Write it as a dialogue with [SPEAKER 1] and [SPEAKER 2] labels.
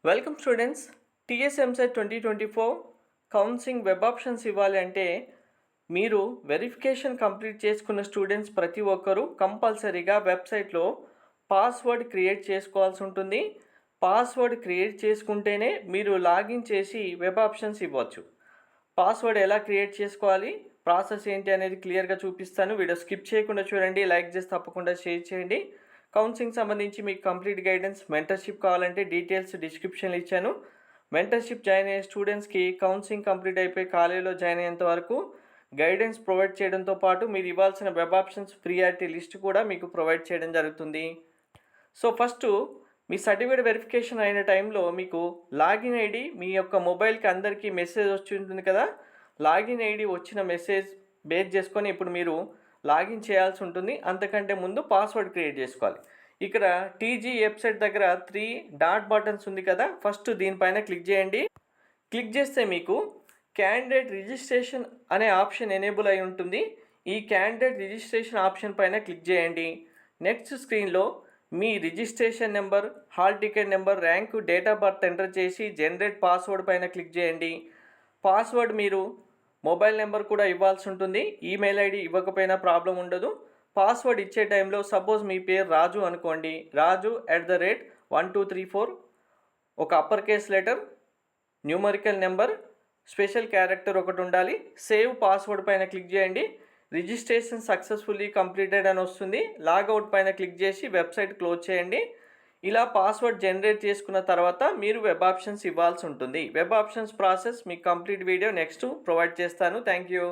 [SPEAKER 1] Welcome students. TS EAMCET 2024 counselling web options ఇవ్వాలి అంటే మీరు వెరిఫికేషన్ కంప్లీట్ చేసుకున్న స్టూడెంట్స్ ప్రతి ఒక్కరూ కంపల్సరీగా వెబ్సైట్లో పాస్వర్డ్ క్రియేట్ చేసుకోవాల్సి ఉంటుంది. పాస్వర్డ్ క్రియేట్ చేసుకుంటేనే మీరు లాగిన్ చేసి వెబ్ ఆప్షన్స్ ఇవ్వచ్చు. పాస్వర్డ్ ఎలా క్రియేట్ చేసుకోవాలి, ప్రాసెస్ ఏంటి అనేది క్లియర్గా చూపిస్తాను. వీడియో స్కిప్ చేయకుండా చూడండి, లైక్ చేసి తప్పకుండా షేర్ చేయండి. కౌన్సిలింగ్ సంబంధించి మీకు కంప్లీట్ గైడెన్స్, మెంటర్షిప్ కావాలంటే డీటెయిల్స్ డిస్క్రిప్షన్లో ఇచ్చాను. మెంటర్షిప్ జాయిన్ అయ్యే స్టూడెంట్స్కి కౌన్సిలింగ్ కంప్లీట్ అయిపోయి కాలేజీలో జాయిన్ అయ్యేంత వరకు గైడెన్స్ ప్రొవైడ్ చేయడంతో పాటు మీరు ఇవ్వాల్సిన వెబ్ ఆప్షన్స్ ప్రియారిటీ లిస్ట్ కూడా మీకు ప్రొవైడ్ చేయడం జరుగుతుంది. సో ఫస్ట్ మీ సర్టిఫికేట్ వెరిఫికేషన్ అయిన టైంలో మీకు లాగిన్ ఐడి మీ యొక్క మొబైల్కి అందరికీ మెసేజ్ వచ్చి ఉంటుంది కదా. లాగిన్ ఐడి వచ్చిన మెసేజ్ బేస్ చేసుకొని ఇప్పుడు మీరు లాగిన్ చేయాల్సి ఉంటుంది. అంతకంటే ముందు పాస్వర్డ్ క్రియేట్ చేసుకోవాలి. ఇక్కడ టీజీ వెబ్సైట్ దగ్గర 3 డాట్ బటన్స్ ఉంది కదా, ఫస్ట్ దీనిపైన క్లిక్ చేయండి. క్లిక్ చేస్తే మీకు క్యాండిడేట్ రిజిస్ట్రేషన్ అనే ఆప్షన్ ఎనేబుల్ అయి ఉంటుంది. ఈ క్యాండిడేట్ రిజిస్ట్రేషన్ ఆప్షన్ పైన క్లిక్ చేయండి. నెక్స్ట్ స్క్రీన్లో మీ registration number, hall ticket number, rank, date of birth enter చేసి జనరేట్ పాస్వర్డ్ పైన క్లిక్ చేయండి. పాస్వర్డ్ మీరు మొబైల్ నెంబర్ కూడా ఇవ్వాల్సి ఉంటుంది. ఈమెయిల్ ఐడి ఇవ్వకపోయినా ప్రాబ్లం ఉండదు. పాస్వర్డ్ ఇచ్చే టైంలో సపోజ్ మీ పేరు రాజు అనుకోండి, రాజు@1234 ఒక upper case letter, numerical number, special character ఒకటి ఉండాలి. సేవ్ పాస్వర్డ్ పైన క్లిక్ చేయండి. రిజిస్ట్రేషన్ సక్సెస్ఫుల్లీ కంప్లీటెడ్ అని వస్తుంది. లాగౌట్ పైన క్లిక్ చేసి వెబ్సైట్ క్లోజ్ చేయండి. ఇలా పాస్వర్డ్ జనరేట్ చేసుకున్న తర్వాత మీరు వెబ్ ఆప్షన్స్ ఇవ్వాల్సి ఉంటుంది. వెబ్ ఆప్షన్స్ ప్రాసెస్ మీకు కంప్లీట్ వీడియో నెక్స్ట్ ప్రొవైడ్ చేస్తాను. Thank you.